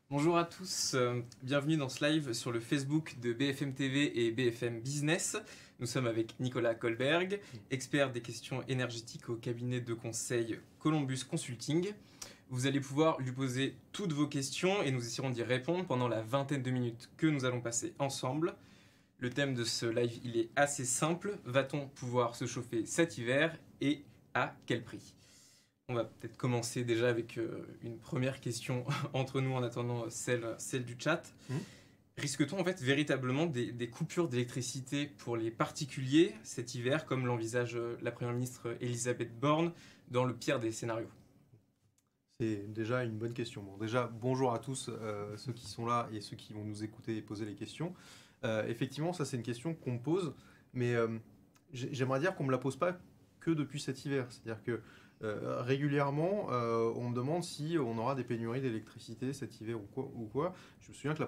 Bonjour à tous, bienvenue dans ce live sur le Facebook de BFM TV et BFM Business. Nous sommes avec Nicolas Kolberg, expert des questions énergétiques au cabinet de conseil Columbus Consulting. Vous allez pouvoir lui poser toutes vos questions et nous essaierons d'y répondre pendant la vingtaine de minutes que nous allons passer ensemble. Le thème de ce live, il est assez simple. Va-t-on pouvoir se chauffer cet hiver et à quel prix ? On va peut-être commencer déjà avec une première question entre nous en attendant celle du chat. Risque-t-on en fait véritablement des coupures d'électricité pour les particuliers cet hiver, comme l'envisage la Première ministre Elisabeth Borne, dans le pire des scénarios? C'est déjà une bonne question. Bon, déjà, bonjour à tous ceux qui sont là et ceux qui vont nous écouter et poser les questions. Effectivement, ça c'est une question qu'on me pose, mais j'aimerais dire qu'on ne me la pose pas que depuis cet hiver. C'est-à-dire que régulièrement, on me demande si on aura des pénuries d'électricité cet hiver ou quoi. Je me souviens que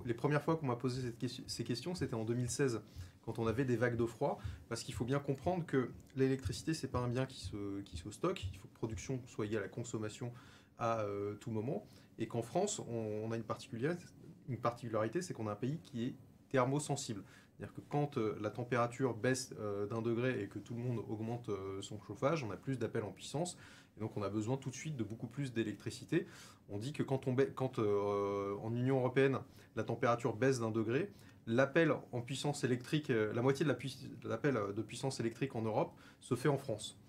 les premières fois qu'on m'a posé ces questions, c'était en 2016, quand on avait des vagues de froid, parce qu'il faut bien comprendre que l'électricité, c'est pas un bien qui se stocke, il faut que production soit égale à consommation à tout moment, et qu'en France, on a une particularité, c'est qu'on a un pays qui est thermosensible. C'est-à-dire que quand la température baisse d'un degré et que tout le monde augmente son chauffage, on a plus d'appels en puissance, et donc on a besoin tout de suite de beaucoup plus d'électricité. On dit que quand en Union Européenne, la température baisse d'un degré, l'appel en puissance électrique, la moitié de l'appel de puissance électrique en Europe se fait en France.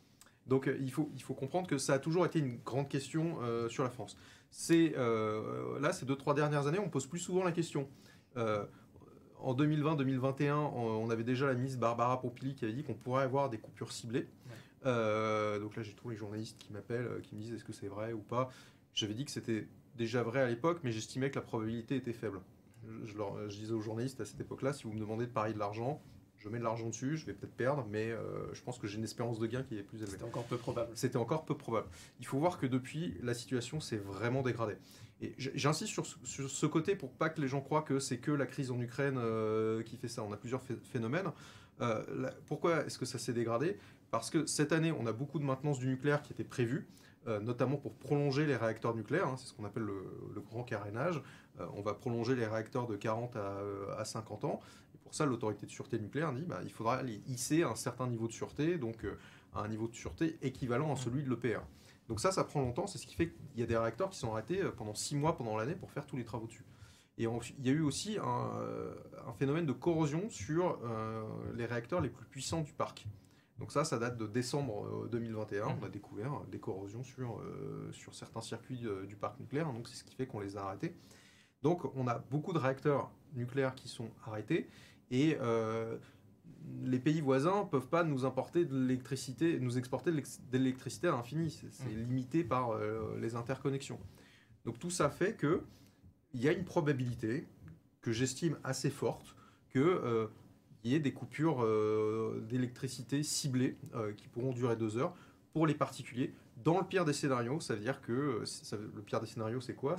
Donc il faut comprendre que ça a toujours été une grande question sur la France. Là, ces 2-3 dernières années, on pose plus souvent la question. En 2020-2021, on avait déjà la ministre Barbara Pompili qui avait dit qu'on pourrait avoir des coupures ciblées. Donc là, j'ai tous les journalistes qui m'appellent, qui me disent est-ce que c'est vrai ou pas. J'avais dit que c'était déjà vrai à l'époque, mais j'estimais que la probabilité était faible. Je disais aux journalistes à cette époque-là, si vous me demandez de parier de l'argent, je mets de l'argent dessus, je vais peut-être perdre, mais je pense que j'ai une espérance de gain qui est plus élevée. C'était encore peu probable. C'était encore peu probable. Il faut voir que depuis, la situation s'est vraiment dégradée. Et j'insiste sur ce côté pour pas que les gens croient que c'est que la crise en Ukraine qui fait ça. On a plusieurs phénomènes. Pourquoi est-ce que ça s'est dégradé? Parce que cette année, on a beaucoup de maintenance du nucléaire qui était prévue, notamment pour prolonger les réacteurs nucléaires. C'est ce qu'on appelle le grand carénage. On va prolonger les réacteurs de 40 à 50 ans. Et pour ça, l'autorité de sûreté nucléaire dit il faudra les hisser à un certain niveau de sûreté, donc à un niveau de sûreté équivalent à celui de l'EPR. Donc ça prend longtemps, c'est ce qui fait qu'il y a des réacteurs qui sont arrêtés pendant 6 mois pendant l'année pour faire tous les travaux dessus. Et il y a eu aussi un phénomène de corrosion sur les réacteurs les plus puissants du parc. Donc ça date de décembre 2021. On a découvert des corrosions sur certains circuits du parc nucléaire. Donc c'est ce qui fait qu'on les a arrêtés. Donc on a beaucoup de réacteurs nucléaires qui sont arrêtés. Et les pays voisins ne peuvent pas nous importer de l'électricité, nous exporter de l'électricité à l'infini. C'est limité par les interconnexions. Donc tout ça fait qu'il y a une probabilité que j'estime assez forte qu'il y ait des coupures d'électricité ciblées qui pourront durer 2 heures pour les particuliers. Dans le pire des scénarios, ça veut dire que le pire des scénarios, c'est quoi?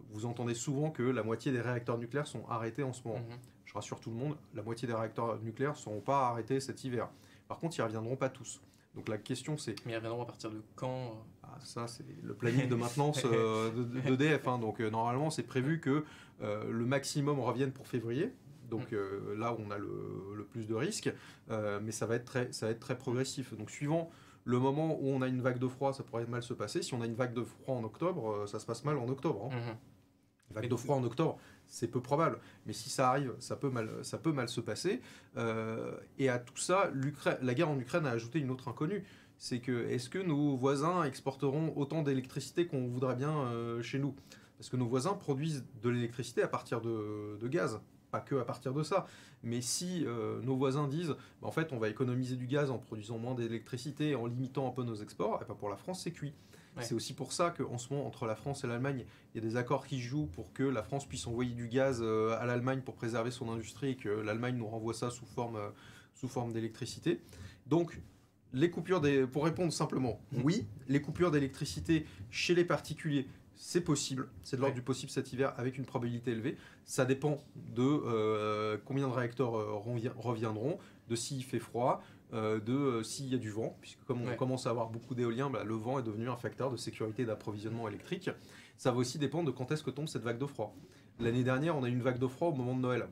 Vous entendez souvent que la moitié des réacteurs nucléaires sont arrêtés en ce moment. Je rassure tout le monde, la moitié des réacteurs nucléaires ne seront pas arrêtés cet hiver. Par contre, ils ne reviendront pas tous. Donc la question c'est... Mais ils reviendront à partir de quand? Ça, c'est le planning de maintenance d'EDF. Donc normalement, c'est prévu que le maximum revienne pour février. Donc là où on a le plus de risques. Mais ça va être très progressif. Donc suivant le moment où on a une vague de froid, ça pourrait mal se passer. Si on a une vague de froid en octobre, ça se passe mal en octobre. Une vague de froid en octobre, c'est peu probable. Mais si ça arrive, ça peut mal se passer. Et à tout ça, la guerre en Ukraine a ajouté une autre inconnue. C'est que, est-ce que nos voisins exporteront autant d'électricité qu'on voudrait bien chez nous? Parce que nos voisins produisent de l'électricité à partir de gaz. Pas que à partir de ça. Mais si nos voisins disent, en fait, on va économiser du gaz en produisant moins d'électricité, en limitant un peu nos exports, et ben pour la France, c'est cuit. Ouais. C'est aussi pour ça qu'en ce moment, entre la France et l'Allemagne, il y a des accords qui se jouent pour que la France puisse envoyer du gaz à l'Allemagne pour préserver son industrie et que l'Allemagne nous renvoie ça sous forme d'électricité. Donc, pour répondre simplement, oui, les coupures d'électricité chez les particuliers, c'est possible, c'est de l'ordre du possible cet hiver avec une probabilité élevée. Ça dépend de combien de réacteurs reviendront, de s'il fait froid, de s'il y a du vent, puisque comme on commence à avoir beaucoup d'éolien, le vent est devenu un facteur de sécurité d'approvisionnement électrique. ça va aussi dépendre de quand est-ce que tombe cette vague de froid. L'année dernière, on a eu une vague de froid au moment de Noël.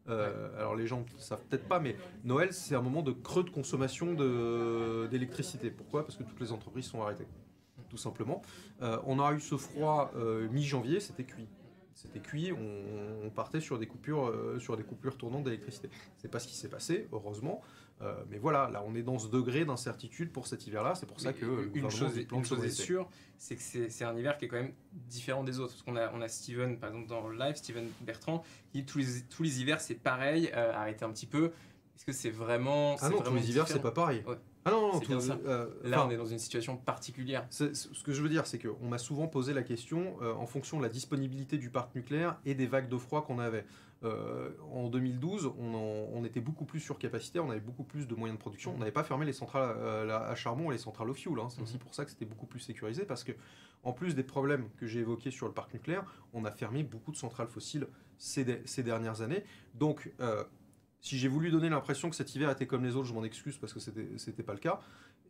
Alors les gens ne savent peut-être pas, mais Noël, c'est un moment de creux de consommation d'électricité. Pourquoi? Parce que toutes les entreprises sont arrêtées, tout simplement. On a eu ce froid mi-janvier, c'était cuit. C'était cuit, on partait sur des coupures tournantes d'électricité. C'est pas ce qui s'est passé, heureusement. Mais voilà, là on est dans ce degré d'incertitude pour cet hiver-là. C'est pour ça que une chose est sûre, c'est que c'est un hiver qui est quand même différent des autres. Parce qu'on a Steven, par exemple dans le live, Steven Bertrand, qui dit tous les hivers c'est pareil, arrêtez un petit peu. Est-ce que c'est vraiment... Ah non, tous les hivers c'est pas pareil. Ouais. Ah non, là on est dans une situation particulière. Ce que je veux dire, c'est qu'on m'a souvent posé la question en fonction de la disponibilité du parc nucléaire et des vagues de froid qu'on avait. En 2012, on était beaucoup plus surcapacitaire, on avait beaucoup plus de moyens de production. On n'avait pas fermé les centrales à charbon et les centrales au fioul. Hein. C'est aussi pour ça que c'était beaucoup plus sécurisé, parce que en plus des problèmes que j'ai évoqués sur le parc nucléaire, on a fermé beaucoup de centrales fossiles ces dernières années. Donc, si j'ai voulu donner l'impression que cet hiver était comme les autres, je m'en excuse parce que c'était pas le cas.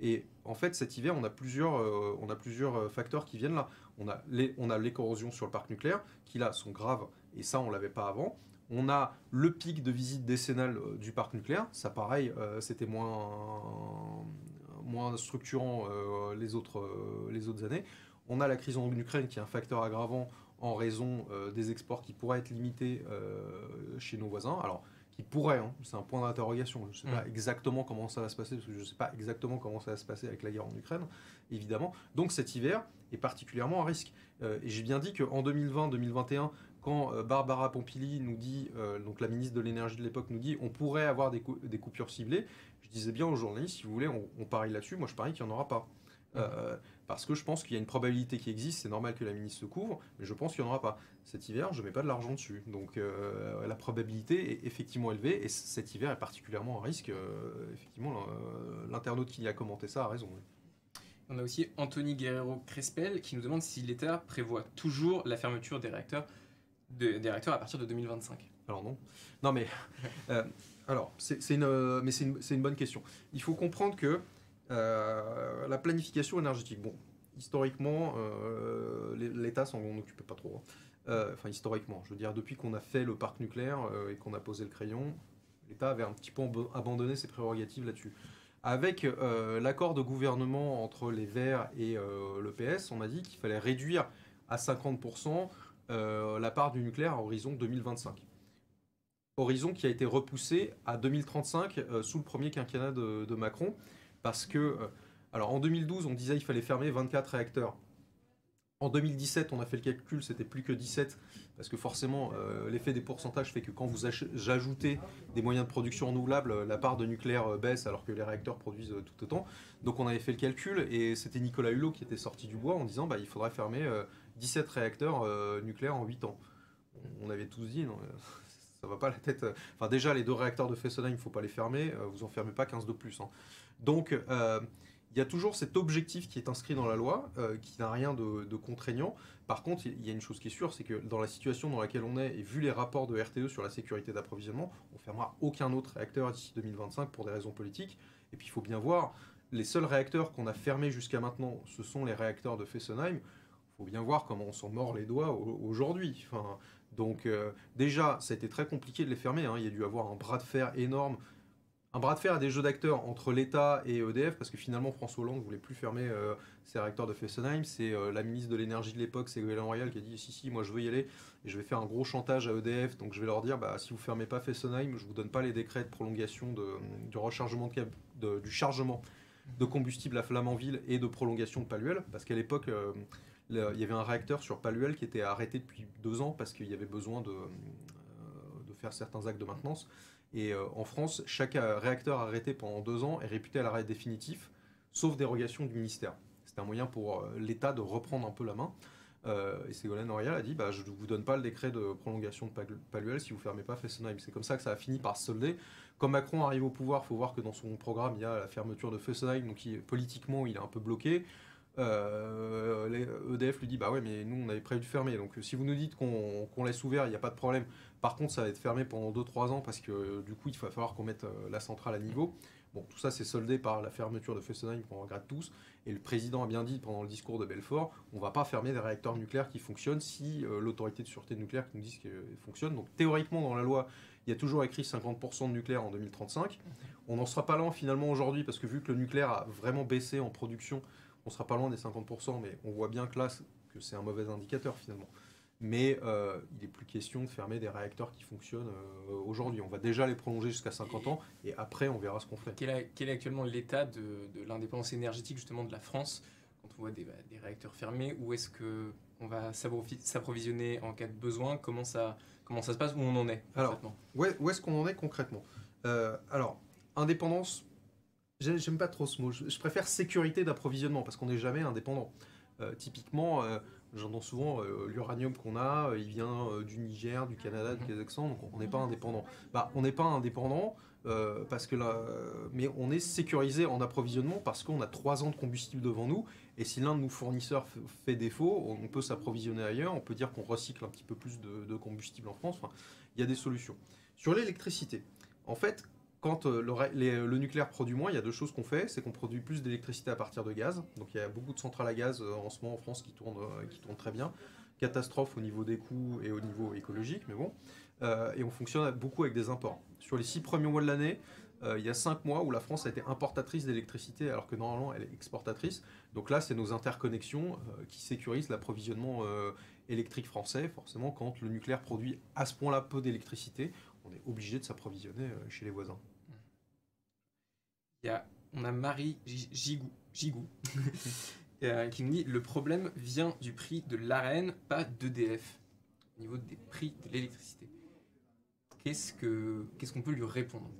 Et en fait, cet hiver, on a plusieurs facteurs qui viennent là. On a les corrosions sur le parc nucléaire, qui là sont graves, et ça, on l'avait pas avant. On a le pic de visite décennale du parc nucléaire. Ça, pareil, c'était moins structurant les autres années. On a la crise en Ukraine, qui est un facteur aggravant en raison des exports qui pourraient être limités chez nos voisins. Alors, qui pourrait, hein, c'est un point d'interrogation. Je ne sais pas exactement comment ça va se passer, parce que je ne sais pas exactement comment ça va se passer avec la guerre en Ukraine, évidemment. Donc cet hiver est particulièrement à risque. Et j'ai bien dit qu'en 2020-2021, quand Barbara Pompili nous dit, donc la ministre de l'énergie de l'époque nous dit, on pourrait avoir des coupures ciblées, je disais bien aux journalistes, si vous voulez, on parie là-dessus. Moi, je parie qu'il n'y en aura pas. Parce que je pense qu'il y a une probabilité qui existe, c'est normal que la ministre se couvre, mais je pense qu'il n'y en aura pas. Cet hiver, je ne mets pas de l'argent dessus. Donc la probabilité est effectivement élevée, et cet hiver est particulièrement à risque. Effectivement, l'internaute qui a commenté ça a raison. Oui. On a aussi Anthony Guerrero Crespel qui nous demande si l'État prévoit toujours la fermeture des réacteurs à partir de 2025. Alors non. Non mais... alors, c'est une bonne question. Il faut comprendre que la planification énergétique, bon, historiquement, l'État s'en occupait pas trop. Enfin, historiquement, je veux dire, depuis qu'on a fait le parc nucléaire et qu'on a posé le crayon, l'État avait un petit peu abandonné ses prérogatives là-dessus. Avec l'accord de gouvernement entre les Verts et le PS, on a dit qu'il fallait réduire à 50% la part du nucléaire à horizon 2025. Horizon qui a été repoussé à 2035 sous le premier quinquennat de Macron. Parce que, alors en 2012, on disait qu'il fallait fermer 24 réacteurs. En 2017, on a fait le calcul, c'était plus que 17, parce que forcément, l'effet des pourcentages fait que quand vous ajoutez des moyens de production renouvelables, la part de nucléaire baisse alors que les réacteurs produisent tout autant. Donc on avait fait le calcul, et c'était Nicolas Hulot qui était sorti du bois en disant il faudrait fermer 17 réacteurs nucléaires en 8 ans. On avait tous dit, non, ça va pas la tête. Enfin déjà, les 2 réacteurs de Fessenheim, il ne faut pas les fermer, vous en fermez pas 15 de plus. Hein. Donc, il y a toujours cet objectif qui est inscrit dans la loi, qui n'a rien de contraignant. Par contre, il y a une chose qui est sûre, c'est que dans la situation dans laquelle on est, et vu les rapports de RTE sur la sécurité d'approvisionnement, on ne fermera aucun autre réacteur d'ici 2025 pour des raisons politiques. Et puis, il faut bien voir, les seuls réacteurs qu'on a fermés jusqu'à maintenant, ce sont les réacteurs de Fessenheim. Il faut bien voir comment on s'en mord les doigts aujourd'hui. Enfin, donc, déjà, ça a été très compliqué de les fermer. Hein. Il y a dû avoir un bras de fer énorme. Un bras de fer à des jeux d'acteurs entre l'État et EDF, parce que finalement François Hollande ne voulait plus fermer ses réacteurs de Fessenheim. C'est la ministre de l'énergie de l'époque, Ségolène Royal, qui a dit si, moi je veux y aller, et je vais faire un gros chantage à EDF, donc je vais leur dire si vous ne fermez pas Fessenheim, je ne vous donne pas les décrets de prolongation du rechargement du chargement de combustible à Flamanville et de prolongation de Paluel, parce qu'à l'époque, il y avait un réacteur sur Paluel qui était arrêté depuis 2 ans parce qu'il y avait besoin de faire certains actes de maintenance. Et en France, chaque réacteur arrêté pendant 2 ans est réputé à l'arrêt définitif, sauf dérogation du ministère. C'est un moyen pour l'État de reprendre un peu la main. Et Ségolène Royal a dit je ne vous donne pas le décret de prolongation de Paluel si vous ne fermez pas Fessenheim. C'est comme ça que ça a fini par se solder. Quand Macron arrive au pouvoir, il faut voir que dans son programme, il y a la fermeture de Fessenheim, donc politiquement, il est un peu bloqué. EDF lui dit ouais, mais nous on avait prévu de fermer, donc si vous nous dites qu'on laisse ouvert, il n'y a pas de problème. Par contre, ça va être fermé pendant 2-3 ans parce que du coup il va falloir qu'on mette la centrale à niveau. Bon, tout ça c'est soldé par la fermeture de Fessenheim qu'on regrette tous, et le président a bien dit pendant le discours de Belfort, on ne va pas fermer des réacteurs nucléaires qui fonctionnent si l'autorité de sûreté nucléaire qui nous dit qu'ils fonctionnent. Donc théoriquement dans la loi, il y a toujours écrit 50% de nucléaire en 2035. On n'en sera pas loin finalement aujourd'hui, parce que vu que le nucléaire a vraiment baissé en production, on ne sera pas loin des 50%, mais on voit bien que là, que c'est un mauvais indicateur finalement. Mais il n'est plus question de fermer des réacteurs qui fonctionnent aujourd'hui. On va déjà les prolonger jusqu'à 50 ans, et après on verra ce qu'on fait. Quel est actuellement l'état de l'indépendance énergétique justement de la France quand on voit des réacteurs fermés? Où est-ce qu'on va s'approvisionner en cas de besoin? Comment ça se passe? Où on en est concrètement? Alors, où est-ce qu'on en est concrètement? Alors, indépendance, j'aime pas trop ce mot. Je préfère sécurité d'approvisionnement, parce qu'on n'est jamais indépendant. Typiquement, j'entends souvent l'uranium qu'on a, il vient du Niger, du Canada, du Kazakhstan, donc on n'est pas indépendant. Bah, on n'est pas indépendant parce que là, mais on est sécurisé en approvisionnement parce qu'on a 3 ans de combustible devant nous, et si l'un de nos fournisseurs fait défaut, on peut s'approvisionner ailleurs, on peut dire qu'on recycle un petit peu plus de combustible en France, enfin, il y a des solutions. Sur l'électricité, en fait, quand le nucléaire produit moins, il y a 2 choses qu'on fait, c'est qu'on produit plus d'électricité à partir de gaz. Donc il y a beaucoup de centrales à gaz en ce moment en France qui tournent très bien. Catastrophe au niveau des coûts et au niveau écologique, mais bon. Et on fonctionne beaucoup avec des imports. Sur les 6 premiers mois de l'année, il y a 5 mois où la France a été importatrice d'électricité alors que normalement elle est exportatrice. Donc là, c'est nos interconnexions qui sécurisent l'approvisionnement électrique français. Forcément, quand le nucléaire produit à ce point-là peu d'électricité, on est obligé de s'approvisionner chez les voisins. On a Marie Gigou qui nous dit le problème vient du prix de l'AREN, pas d'EDF, au niveau des prix de l'électricité. Qu'est-ce qu'on peut lui répondre?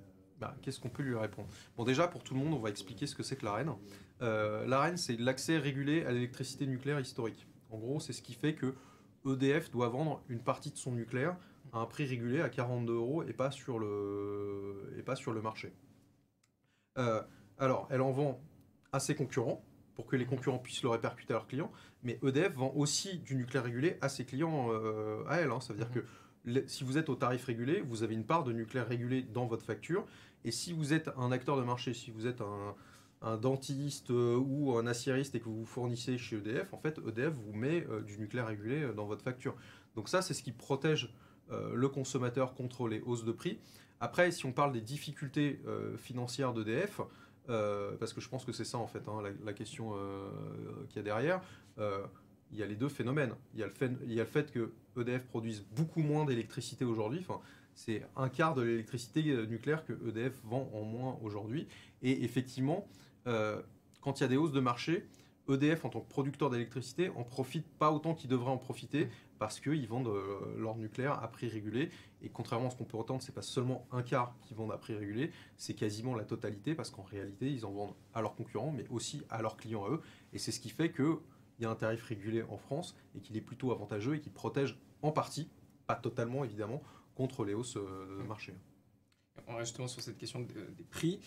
Qu'est-ce qu'on peut lui répondre? Bon, déjà, pour tout le monde, on va expliquer ce que c'est que l'AREN. L'AREN, c'est l'accès régulé à l'électricité nucléaire historique. En gros, c'est ce qui fait que EDF doit vendre une partie de son nucléaire à un prix régulé à 42 € et pas sur le marché. Alors, elle en vend à ses concurrents pour que les concurrents puissent le répercuter à leurs clients, mais EDF vend aussi du nucléaire régulé à ses clients à elle. Ça veut dire que si vous êtes au tarif régulé, vous avez une part de nucléaire régulé dans votre facture, et si vous êtes un acteur de marché, si vous êtes un dentiste ou un aciériste et que vous vous fournissez chez EDF, en fait, EDF vous met du nucléaire régulé dans votre facture. Donc ça, c'est ce qui protège le consommateur contre les hausses de prix. Après, si on parle des difficultés financières d'EDF, parce que je pense que c'est ça en fait la question qu'il y a derrière, il y a les 2 phénomènes. Il y a le fait que EDF produise beaucoup moins d'électricité aujourd'hui. Enfin, c'est un quart de l'électricité nucléaire que EDF vend en moins aujourd'hui. Et effectivement, quand il y a des hausses de marché, EDF en tant que producteur d'électricité en profite pas autant qu'il devrait en profiter, parce qu'ils vendent leur nucléaire à prix régulé. Et contrairement à ce qu'on peut entendre, c'est pas seulement un quart qui vendent à prix régulé, c'est quasiment la totalité, parce qu'en réalité, ils en vendent à leurs concurrents, mais aussi à leurs clients à eux. Et c'est ce qui fait qu'il y a un tarif régulé en France, et qu'il est plutôt avantageux, et qui protège en partie, pas totalement évidemment, contre les hausses de marché. On reste justement sur cette question des prix.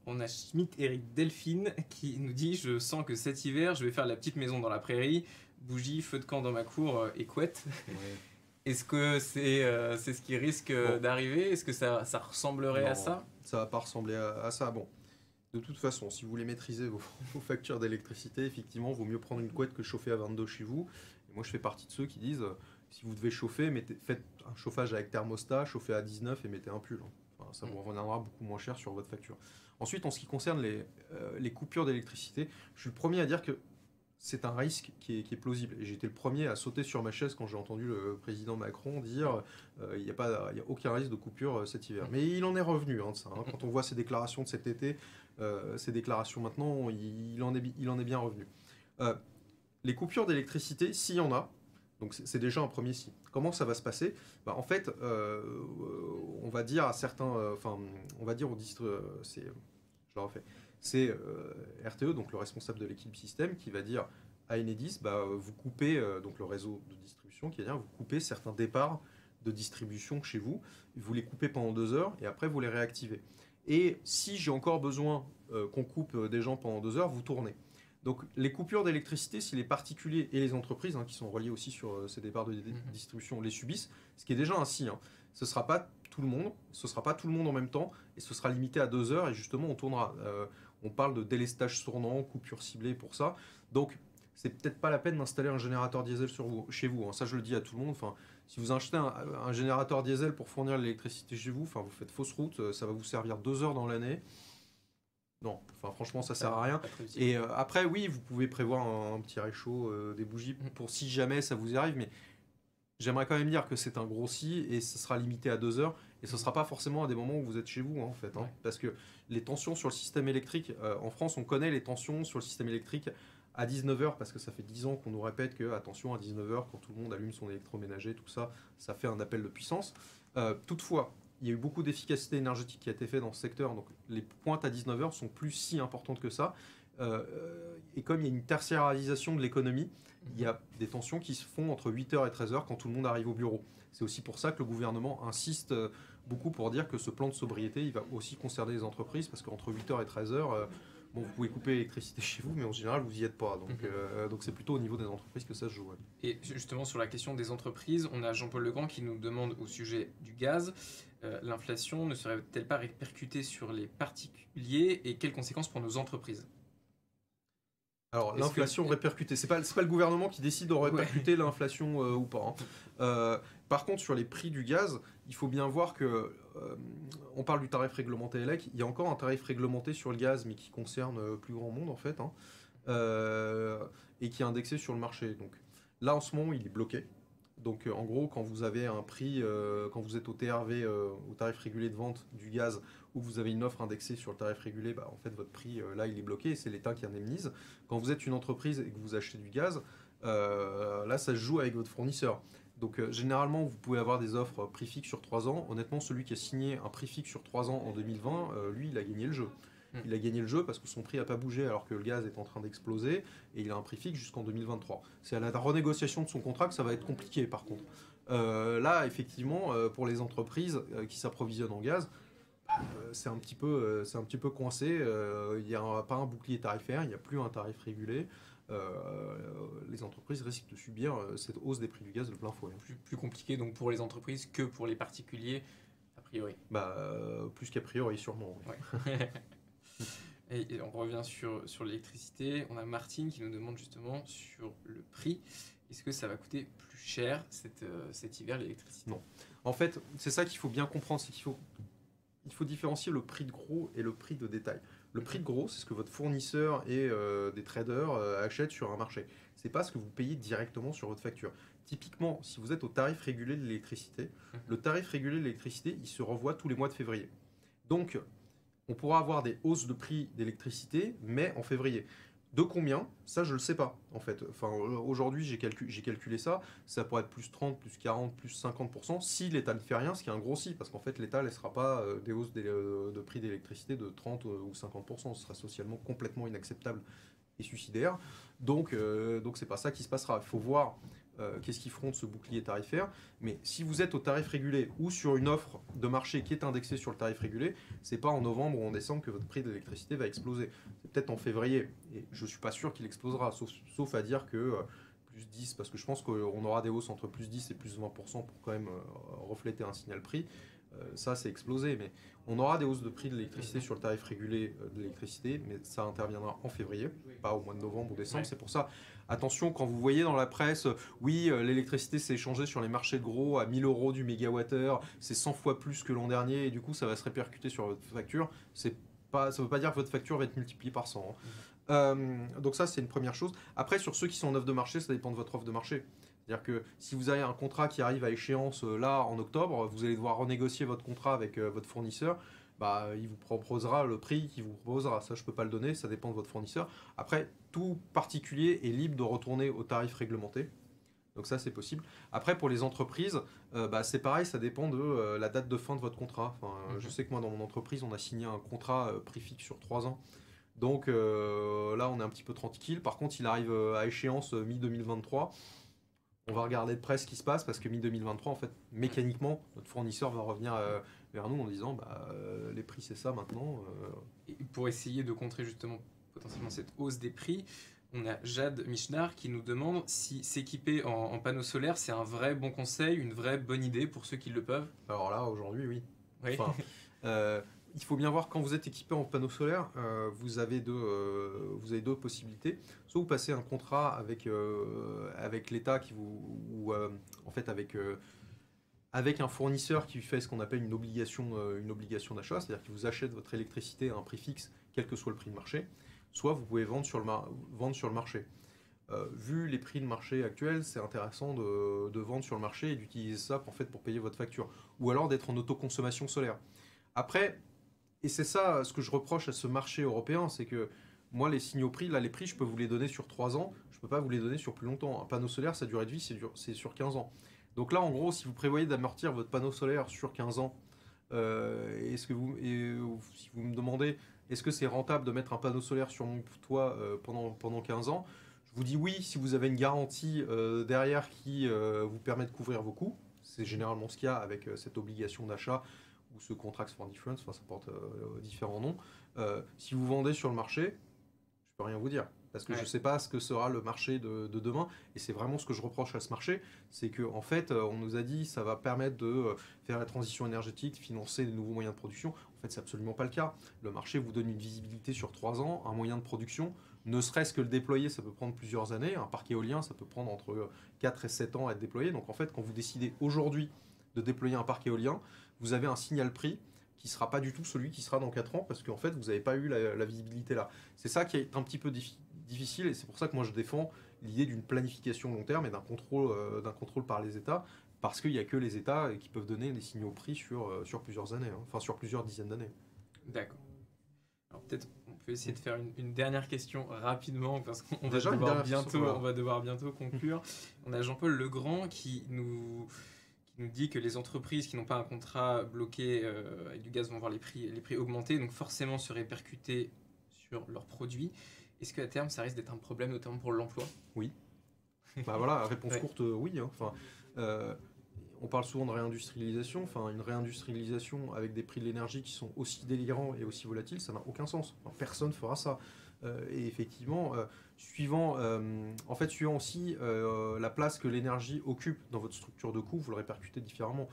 On a Schmitt-Eric Delphine qui nous dit « Je sens que cet hiver, je vais faire la petite maison dans la prairie, bougie, feu de camp dans ma cour et couette. Ouais. » Est-ce que c'est ce qui risque d'arriver? Est-ce que ça ressemblerait à ça? Ça va pas ressembler à ça. Bon, de toute façon, si vous voulez maîtriser vos factures d'électricité, effectivement, il vaut mieux prendre une couette que chauffer à 22 chez vous. Et moi, je fais partie de ceux qui disent si vous devez chauffer, faites un chauffage avec thermostat, chauffez à 19 et mettez un pull. Enfin, ça vous reviendra beaucoup moins cher sur votre facture. Ensuite, en ce qui concerne les coupures d'électricité, je suis le premier à dire que c'est un risque qui est plausible. Et j'ai été le premier à sauter sur ma chaise quand j'ai entendu le président Macron dire il n'y a aucun risque de coupure cet hiver. Mais il en est revenu de ça. Quand on voit ses déclarations de cet été, ses déclarations maintenant, il en est bien revenu. Les coupures d'électricité, s'il y en a, donc c'est déjà un premier si. Comment ça va se passer? En fait, on va dire à certains, on va dire je le refais. C'est RTE, donc le responsable de l'équipe système, qui va dire à Enedis, vous coupez, donc le réseau de distribution, qui va dire vous coupez certains départs de distribution chez vous, vous les coupez pendant 2 heures et après vous les réactivez. Et si j'ai encore besoin qu'on coupe des gens pendant 2 heures, vous tournez. Donc les coupures d'électricité, si les particuliers et les entreprises, qui sont reliés aussi sur ces départs de distribution, les subissent, ce qui est déjà un si. Ce ne sera pas tout le monde, ce ne sera pas tout le monde en même temps, et ce sera limité à 2 heures, et justement on tournera. On parle de délestage tournant, coupure ciblée pour ça. Donc c'est peut-être pas la peine d'installer un générateur diesel chez vous. Hein. Ça je le dis à tout le monde. Enfin, si vous achetez un générateur diesel pour fournir l'électricité chez vous, enfin, vous faites fausse route, ça va vous servir 2 heures dans l'année. Non, enfin franchement ça sert à rien. Et après oui, vous pouvez prévoir un petit réchaud, des bougies pour si jamais ça vous arrive, mais j'aimerais quand même dire que c'est un gros si et ce sera limité à 2 heures et ce ne sera pas forcément à des moments où vous êtes chez vous en fait. Hein, parce que les tensions sur le système électrique, en France on connaît les tensions sur le système électrique à 19 heures parce que ça fait 10 ans qu'on nous répète que attention à 19 heures quand tout le monde allume son électroménager, tout ça, ça fait un appel de puissance. Toutefois, il y a eu beaucoup d'efficacité énergétique qui a été fait dans ce secteur, donc les pointes à 19 heures sont plus si importantes que ça. Et comme il y a une tertiarisation de l'économie, il y a des tensions qui se font entre 8h et 13h quand tout le monde arrive au bureau. C'est aussi pour ça que le gouvernement insiste beaucoup pour dire que ce plan de sobriété, il va aussi concerner les entreprises, parce qu'entre 8h et 13h, bon, vous pouvez couper l'électricité chez vous, mais en général, vous n'y êtes pas. Donc c'est plutôt au niveau des entreprises que ça se joue. Ouais. Et justement, sur la question des entreprises, on a Jean-Paul Legrand qui nous demande au sujet du gaz, l'inflation ne serait-elle pas répercutée sur les particuliers et quelles conséquences pour nos entreprises ? Alors l'inflation répercutée, c'est pas le gouvernement qui décide de répercuter l'inflation ou pas. Hein. Par contre sur les prix du gaz, il faut bien voir que on parle du tarif réglementé ELEC, il y a encore un tarif réglementé sur le gaz mais qui concerne plus grand monde en fait, hein, et qui est indexé sur le marché. Donc là en ce moment il est bloqué. Donc en gros quand vous avez un prix, quand vous êtes au TRV, au tarif régulé de vente du gaz, où vous avez une offre indexée sur le tarif régulé, bah, en fait votre prix là il est bloqué et c'est l'État qui indemnise. Quand vous êtes une entreprise et que vous achetez du gaz, là ça se joue avec votre fournisseur. Donc généralement vous pouvez avoir des offres prix fixe sur 3 ans. Honnêtement celui qui a signé un prix fixe sur 3 ans en 2020, lui il a gagné le jeu. Il a gagné le jeu parce que son prix n'a pas bougé alors que le gaz est en train d'exploser et il a un prix fixe jusqu'en 2023. C'est à la renégociation de son contrat que ça va être compliqué par contre. Là effectivement pour les entreprises qui s'approvisionnent en gaz, c'est un petit peu coincé. Il n'y a pas un bouclier tarifaire, il n'y a plus un tarif régulé. Les entreprises risquent de subir cette hausse des prix du gaz de plein fouet. Plus compliqué donc pour les entreprises que pour les particuliers, a priori. Plus qu'a priori, sûrement. Oui. Ouais. Et on revient sur l'électricité. On a Martine qui nous demande justement sur le prix. Est-ce que ça va coûter plus cher cet hiver l'électricité ? Non. En fait, c'est ça qu'il faut bien comprendre, c'est qu'il faut différencier le prix de gros et le prix de détail. Le prix de gros, c'est ce que votre fournisseur et des traders achètent sur un marché. C'est pas ce que vous payez directement sur votre facture. Typiquement, si vous êtes au tarif régulé de l'électricité, le tarif régulé de l'électricité, il se revoit tous les mois de février. Donc, on pourra avoir des hausses de prix d'électricité, mais en février. De combien ? Ça, je ne le sais pas, en fait. Enfin, aujourd'hui, j'ai calculé ça. Ça pourrait être plus 30, plus 40, plus 50%, si l'État ne fait rien, ce qui est un gros si, parce qu'en fait, l'État ne laissera pas des hausses de prix d'électricité de 30 ou 50%. Ce sera socialement complètement inacceptable et suicidaire. Donc c'est pas ça qui se passera. Il faut voir qu'est-ce qu'ils feront de ce bouclier tarifaire. Mais si vous êtes au tarif régulé ou sur une offre de marché qui est indexée sur le tarif régulé, c'est pas en novembre ou en décembre que votre prix de l'électricité va exploser. C'est peut-être en février. Et je suis pas sûr qu'il explosera, sauf à dire que plus 10, parce que je pense qu'on aura des hausses entre plus 10 et plus 20% pour quand même refléter un signal prix. Ça, c'est explosé, mais on aura des hausses de prix de l'électricité sur le tarif régulé de l'électricité, mais ça interviendra en février, pas au mois de novembre ou décembre. Ouais. C'est pour ça, attention, quand vous voyez dans la presse, oui, l'électricité s'est échangée sur les marchés de gros à 1000 € du mégawattheure, c'est 100 fois plus que l'an dernier, et du coup, ça va se répercuter sur votre facture. Ça ne veut pas dire que votre facture va être multipliée par 100. Hein. Donc ça, c'est une première chose. Après, sur ceux qui sont en offre de marché, ça dépend de votre offre de marché. C'est-à-dire que si vous avez un contrat qui arrive à échéance là en octobre, vous allez devoir renégocier votre contrat avec votre fournisseur. Il vous proposera le prix qu'il vous proposera. Ça, je ne peux pas le donner, ça dépend de votre fournisseur. Après, tout particulier est libre de retourner au tarif réglementé. Donc ça, c'est possible. Après, pour les entreprises, c'est pareil, ça dépend de la date de fin de votre contrat. Enfin, je sais que moi, dans mon entreprise, on a signé un contrat prix fixe sur 3 ans. Donc là, on est un petit peu tranquille. Par contre, il arrive à échéance mi-2023. On va regarder de près ce qui se passe parce que mi-2023, en fait, mécaniquement, notre fournisseur va revenir vers nous en disant les prix c'est ça maintenant. Et pour essayer de contrer justement potentiellement cette hausse des prix, On a Jade Michnar qui nous demande si s'équiper en panneaux solaires, c'est un vrai bon conseil, une vraie bonne idée pour ceux qui le peuvent. Alors là, aujourd'hui, oui. Oui. Enfin, il faut bien voir, quand vous êtes équipé en panneaux solaires, vous avez deux possibilités. Soit vous passez un contrat avec l'État ou en fait avec un fournisseur qui fait ce qu'on appelle une obligation d'achat, c'est-à-dire qu'il vous achète votre électricité à un prix fixe, quel que soit le prix de marché. Soit vous pouvez vendre sur le marché. Vu les prix de marché actuels, c'est intéressant de vendre sur le marché et d'utiliser ça pour payer votre facture. Ou alors d'être en autoconsommation solaire. Après, et c'est ça ce que je reproche à ce marché européen, c'est que moi, les signaux prix, là, les prix, je peux vous les donner sur 3 ans, je ne peux pas vous les donner sur plus longtemps. Un panneau solaire, sa durée de vie, c'est sur 15 ans. Donc là, en gros, si vous prévoyez d'amortir votre panneau solaire sur 15 ans, et si vous me demandez, est-ce que c'est rentable de mettre un panneau solaire sur mon toit pendant 15 ans? Je vous dis oui, si vous avez une garantie derrière qui vous permet de couvrir vos coûts. C'est généralement ce qu'il y a avec cette obligation d'achat ou ce contract for difference, enfin ça porte différents noms. Si vous vendez sur le marché, je peux rien vous dire. Parce que je ne sais pas ce que sera le marché de demain. Et c'est vraiment ce que je reproche à ce marché. C'est qu'en fait, on nous a dit que ça va permettre de faire la transition énergétique, de financer de nouveaux moyens de production. En fait, c'est absolument pas le cas. Le marché vous donne une visibilité sur 3 ans, un moyen de production. Ne serait-ce que le déployer, ça peut prendre plusieurs années. Un parc éolien, ça peut prendre entre 4 et 7 ans à être déployé. Donc en fait, quand vous décidez aujourd'hui de déployer un parc éolien, vous avez un signal prix qui ne sera pas du tout celui qui sera dans 4 ans parce qu'en fait, vous n'avez pas eu la visibilité là. C'est ça qui est un petit peu difficile et c'est pour ça que moi je défends l'idée d'une planification long terme et d'un contrôle par les États parce qu'il n'y a que les États qui peuvent donner des signaux prix sur plusieurs années, hein, enfin sur plusieurs dizaines d'années. D'accord. Alors peut-être on peut essayer de faire une dernière question rapidement parce qu'on va devoir bientôt conclure. On a Jean-Paul Legrand qui nous dit que les entreprises qui n'ont pas un contrat bloqué avec du gaz vont voir les prix augmenter, donc forcément se répercuter sur leurs produits. Est-ce qu'à terme, ça risque d'être un problème, notamment pour l'emploi? Oui. Bah voilà, réponse courte, oui. Hein. Enfin, on parle souvent de réindustrialisation. Enfin, une réindustrialisation avec des prix de l'énergie qui sont aussi délirants et aussi volatiles, ça n'a aucun sens. Enfin, personne ne fera ça. Et effectivement, suivant aussi la place que l'énergie occupe dans votre structure de coût, vous le répercutez différemment.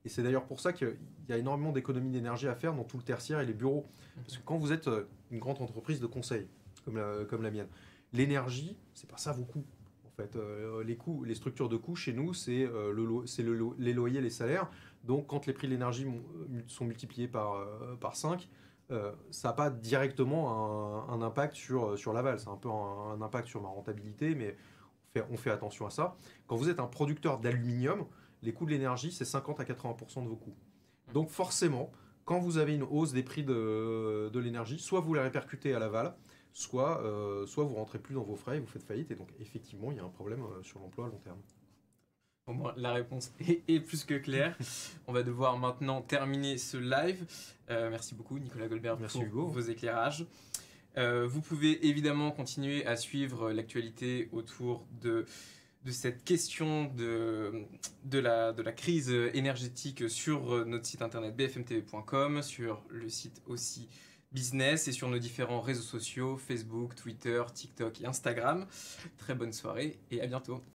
Et c'est d'ailleurs pour ça qu'il y a énormément d'économies d'énergie à faire dans tout le tertiaire et les bureaux. Parce que quand vous êtes une grande entreprise de conseil, comme la mienne, l'énergie, c'est pas ça vos coûts. En fait, les structures de coûts chez nous, c'est les loyers, les salaires. Donc quand les prix de l'énergie sont multipliés par 5, ça n'a pas directement un impact sur l'aval. C'est un peu un impact sur ma rentabilité, mais on fait attention à ça. Quand vous êtes un producteur d'aluminium, les coûts de l'énergie, c'est 50 à 80% de vos coûts. Donc forcément, quand vous avez une hausse des prix de l'énergie, soit vous la répercutez à l'aval, soit vous rentrez plus dans vos frais et vous faites faillite. Et donc effectivement, il y a un problème sur l'emploi à long terme. Au moins, la réponse est plus que claire. On va devoir maintenant terminer ce live. Merci beaucoup Nicolas Goldberg pour vos éclairages. Vous pouvez évidemment continuer à suivre l'actualité autour de cette question de la crise énergétique sur notre site internet bfmtv.com, sur le site aussi Business et sur nos différents réseaux sociaux, Facebook, Twitter, TikTok et Instagram. Très bonne soirée et à bientôt.